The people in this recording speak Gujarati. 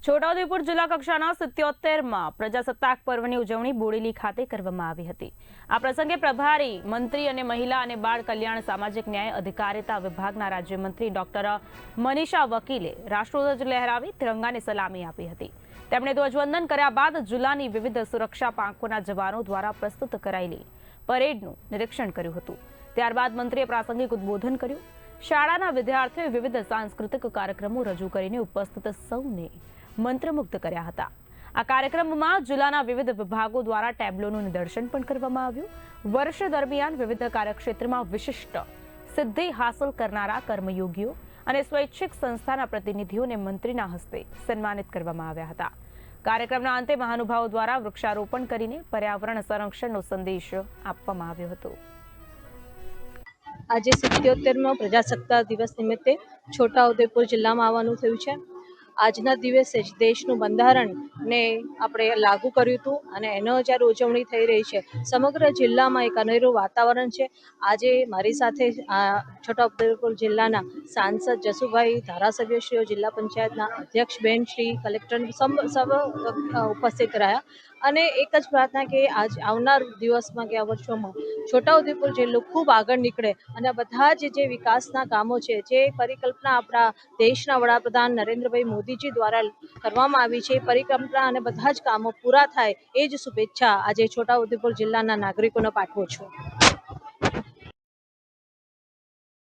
છોટાઉદેપુર જિલ્લા કક્ષાના 77માં પ્રજાસત્તાક પર્વની ઉજવણી બોડેલી ખાતે કરવામાં આવી હતી। આ પ્રસંગે પ્રભારી મંત્રી અને મહિલા અને બાળ કલ્યાણ સામાજિક ન્યાય અધિકારિતા વિભાગના રાજ્યમંત્રી ડોક્ટર મનીષા વકીલે રાષ્ટ્રધ્વજ લહેરાવી તિરંગાને સલામી આપી હતી। તેમણે ધ્વજવંદન કર્યા બાદ જિલ્લાની વિવિધ સુરક્ષા પાંખોના જવાનો દ્વારા પ્રસ્તુત કરાયેલી પરેડનું નિરીક્ષણ કર્યું હતું। ત્યારબાદ મંત્રીએ પ્રાસંગિક ઉદ્બોધન કર્યું। શાળાના વિદ્યાર્થીઓએ વિવિધ સાંસ્કૃતિક કાર્યક્રમો રજૂ કરીને ઉપસ્થિત સૌને મંત્રમુગ્ધ કર્યા હતા। આ કાર્યક્રમમાં જિલ્લાના વિવિધ વિભાગો દ્વારા ટેબ્લોનું નિદર્શન પણ કરવામાં આવ્યું। વર્ષ દરમિયાન વિવિધ કાર્યક્ષેત્રમાં વિશિષ્ટ સિદ્ધિ હાંસલ કરનારા કર્મયોગીઓ અને સ્વૈચ્છિક સંસ્થાના પ્રતિનિધિઓને મંત્રીના હસ્તે સન્માનિત કરવામાં આવ્યા હતા। કાર્યક્રમના અંતે મહાનુભાવો દ્વારા વૃક્ષારોપણ કરીને પર્યાવરણ સંરક્ષણનો સંદેશ આપવામાં આવ્યો હતો। આજે 77મો પ્રજાસત્તાક દિવસ નિમિત્તે છોટાઉદેપુર જિલ્લામાં આવવાનું થયું છે। આજના દિવસે જ દેશનું બંધારણને આપણે લાગુ કર્યું હતું અને એનો જ્યારે ઉજવણી થઈ રહી છે, સમગ્ર જિલ્લામાં એક અનેરું વાતાવરણ છે। આજે મારી સાથે છોટાઉદેપુર જિલ્લાના સાંસદ જસુભાઈ, ધારાસભ્યશ્રીઓ, જિલ્લા પંચાયતના અધ્યક્ષ બેન શ્રી, કલેક્ટર સૌ ઉપસ્થિત રહ્યા અને એક જ પ્રાર્થના કે આવનાર દિવસમાં કે આ વર્ષોમાં છોટાઉદેપુર જિલ્લો ખૂબ આગળ નીકળે અને બધા જે વિકાસના કામો છે, જે પરિકલ્પના આપણા દેશના વડાપ્રધાન નરેન્દ્રભાઈ મોદીજી દ્વારા કરવામાં આવી છે, પરિકલ્પના અને બધા જ કામો પૂરા થાય એ જ શુભેચ્છા આજે છોટાઉદેપુર જિલ્લાના નાગરિકોને પાઠવું છું।